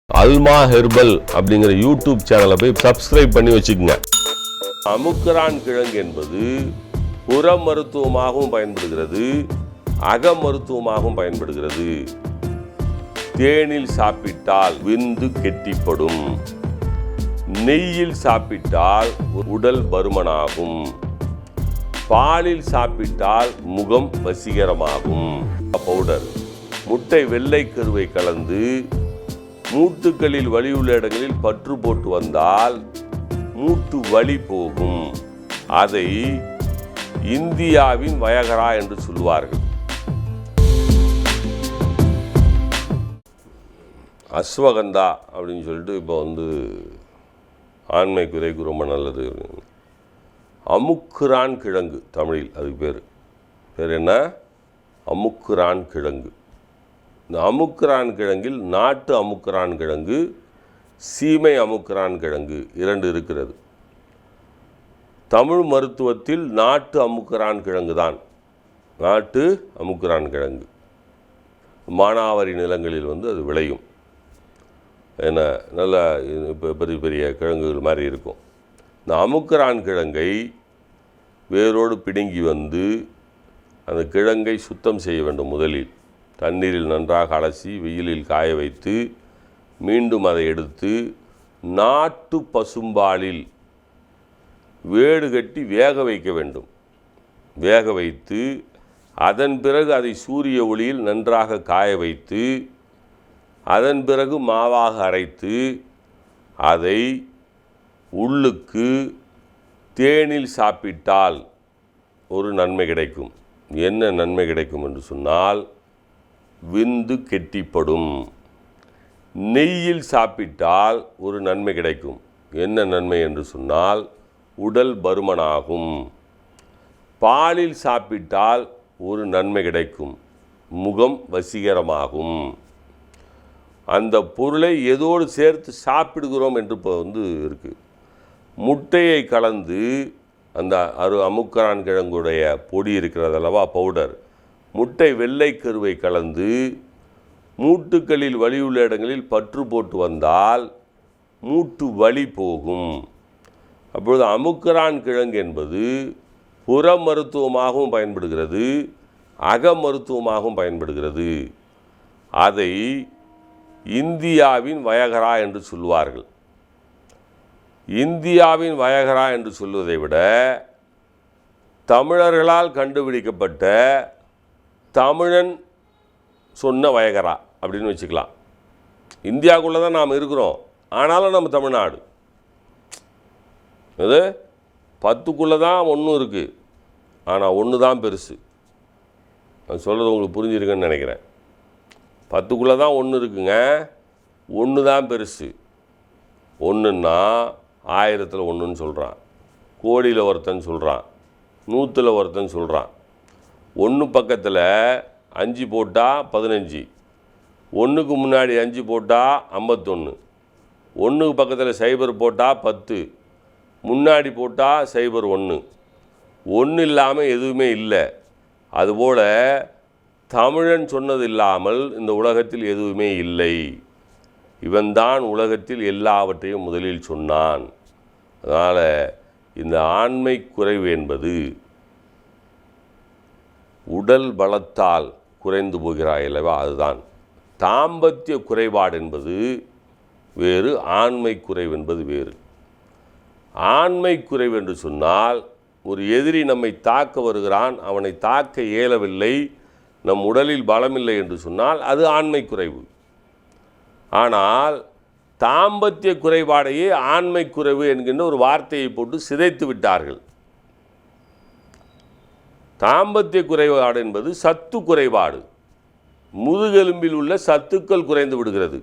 அல்மா herbal அப்படிங்கிற YouTube சேனலை போய் சப்ஸ்கிரைப் பண்ணி வச்சுக்கோங்க. அமுக்கரான் கிழங்கு என்பது புற மருத்துவமாகவும் பயன்படுகிறது, அக மருத்துவமாகவும் பயன்படுகிறது. தேனில் சாப்பிட்டால் விந்து கெட்டிப்படும், நெய்யில் சாப்பிட்டால் உடல் பருமனாகும், பாலில் சாப்பிட்டால் முகம் வசீகரமாகும். பவுடர் முட்டை வெள்ளை கருவை கலந்து மூட்டுகளில் வலியுள்ள இடங்களில் பற்று போட்டு வந்தால் மூட்டு வலி போகும். அதை இந்தியாவின் வயகரா என்று சொல்வார்கள். அஸ்வகந்தா அப்படின்னு சொல்லிட்டு இப்போ ஆண்மை குறைக்கு ரொம்ப நல்லது. அமுக்குரான் கிழங்கு தமிழில் அதுக்கு பேர் என்ன? அமுக்குரான் கிழங்கு. இந்த அமுக்கரான் கிழங்கில் நாட்டு அமுக்கரான் கிழங்கு, சீமை அமுக்கரான் கிழங்கு இரண்டு இருக்கிறது. தமிழ் மருத்துவத்தில் நாட்டு அமுக்கரான் கிழங்கு தான், நாட்டு அமுக்கரான் கிழங்கு. மானாவாரி நிலங்களில் அது விளையும். ஏன்னா நல்ல இப்போ பெரிய பெரிய கிழங்குகள் மாதிரி இருக்கும். இந்த அமுக்கரான் கிழங்கை வேரோடு பிடுங்கி அந்த கிழங்கை சுத்தம் செய்ய வேண்டும். முதலில் தண்ணீரில் நன்றாக அலசி வெயிலில் காய வைத்து மீண்டும் அதை எடுத்து நாட்டு பசும்பாலில் வேடு கட்டி வேக வைக்க வேண்டும். வேக வைத்து அதன் பிறகு அதை சூரிய ஒளியில் நன்றாக காய வைத்து அதன் பிறகு மாவாக அரைத்து அதை உள்ளுக்கு தேனில் சாப்பிட்டால் ஒரு நன்மை கிடைக்கும். என்ன நன்மை கிடைக்கும் என்று சொன்னால், விந்து கெட்டிப்படும். நெய்யில் சாப்பிட்டால் ஒரு நன்மை கிடைக்கும். என்ன நன்மை என்று சொன்னால், உடல் பருமனாகும். பாலில் சாப்பிட்டால் ஒரு நன்மை கிடைக்கும், முகம் வசீகரமாகும். அந்த பொருளை எதோடு சேர்த்து சாப்பிடுகிறோம் என்று இப்போ இருக்குது. முட்டையை கலந்து அந்த அமுக்கரான் கிழங்குடைய பொடி இருக்கிறதல்லவா, பவுடர், முட்டை வெள்ளை கருவை கலந்து மூட்டுகளில் வலியுள்ள இடங்களில் பற்று போட்டு வந்தால் மூட்டு வலி போகும். அப்பொழுது அமுக்கரான் கிழங்கு என்பது புற மருத்துவமாகவும் பயன்படுகிறது, அக மருத்துவமாகவும் பயன்படுகிறது. அதை இந்தியாவின் வயகரா என்று சொல்வார்கள். இந்தியாவின் வயகரா என்று சொல்வதை விட தமிழர்களால் கண்டுபிடிக்கப்பட்ட தமிழன் சொன்ன வயகரா அப்படின்னு வச்சுக்கலாம். இந்தியாவுக்குள்ளே தான் நாம் இருக்கிறோம், ஆனாலும் நம்ம தமிழ்நாடு. அது 10க்குள்ளே தான் ஒன்றும் இருக்குது, ஆனால் ஒன்று தான் பெருசு. நான் சொல்கிறது உங்களுக்கு புரிஞ்சிருக்குன்னு நினைக்கிறேன். 10க்குள்ளே தான் ஒன்று இருக்குங்க, ஒன்று தான் பெருசு. ஒன்றுன்னா 1000ல் ஒன்றுன்னு சொல்கிறான், கோடியில் ஒருத்தன் சொல்கிறான், 100ல் ஒருத்தன் சொல்கிறான். 1 பக்கத்தில் 5 போட்டால் 15, 1க்கு முன்னாடி 5 போட்டால் 51, 1க்கு பக்கத்தில் 0 போட்டால் 10, முன்னாடி போட்டால் 01. 1 இல்லாமல் எதுவுமே இல்லை. அதுபோல் தமிழன் சொன்னது இல்லாமல் இந்த உலகத்தில் எதுவுமே இல்லை. இவன்தான் உலகத்தில் எல்லாவற்றையும் முதலில் சொன்னான். அதனால் இந்த ஆண்மை குறைவு என்பது உடல் பலத்தால் குறைந்து போகிறாய் அல்லவா, அதுதான். தாம்பத்திய குறைபாடு என்பது வேறு, ஆண்மை குறைவு என்பது வேறு. ஆண்மை குறைவு என்று சொன்னால், ஒரு எதிரி நம்மை தாக்க வருகிறான், அவனை தாக்க இயலவில்லை, நம் உடலில் பலமில்லை என்று சொன்னால் அது ஆண்மை குறைவு. ஆனால் தாம்பத்திய குறைபாடையே ஆண்மை குறைவு என்கின்ற ஒரு வார்த்தையை போட்டு சிதைத்து விட்டார்கள். தாம்பத்திய குறைபாடு என்பது சத்து குறைபாடு. முதுகெலும்பில் உள்ள சத்துக்கள் குறைந்து விடுகிறது.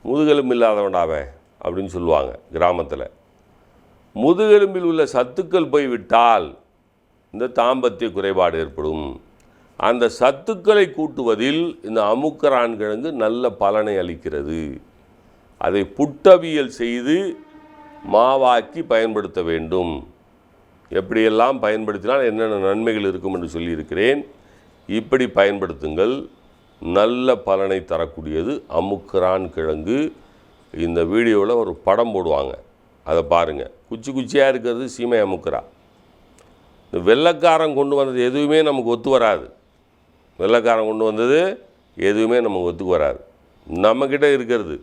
முதுகெலும்பு இல்லாதவனாவே அப்படின்னு சொல்லுவாங்க கிராமத்தில். முதுகெலும்பில் உள்ள சத்துக்கள் போய்விட்டால் இந்த தாம்பத்திய குறைபாடு ஏற்படும். அந்த சத்துக்களை கூட்டுவதில் இந்த அமுக்கரான் கிழங்கு நல்ல பலனை அளிக்கிறது. அதை புட்டவியல் செய்து மாவாக்கி பயன்படுத்த வேண்டும். எப்படியெல்லாம் பயன்படுத்தினால் என்னென்ன நன்மைகள் இருக்கும் என்று சொல்லியிருக்கிறேன். இப்படி பயன்படுத்துங்கள். நல்ல பலனை தரக்கூடியது அமுக்குரான் கிழங்கு. இந்த வீடியோவில் ஒரு படம் போடுவாங்க, அதை பாருங்கள். குச்சி குச்சியாக இருக்கிறது சீமை அமுக்குரா. இந்த வெள்ளைக்காரன் கொண்டு வந்தது எதுவுமே நமக்கு ஒத்து வராது. வெள்ளைக்காரன் கொண்டு வந்தது எதுவுமே நமக்கு ஒத்துக்கு வராது. நம்மக்கிட்ட இருக்கிறது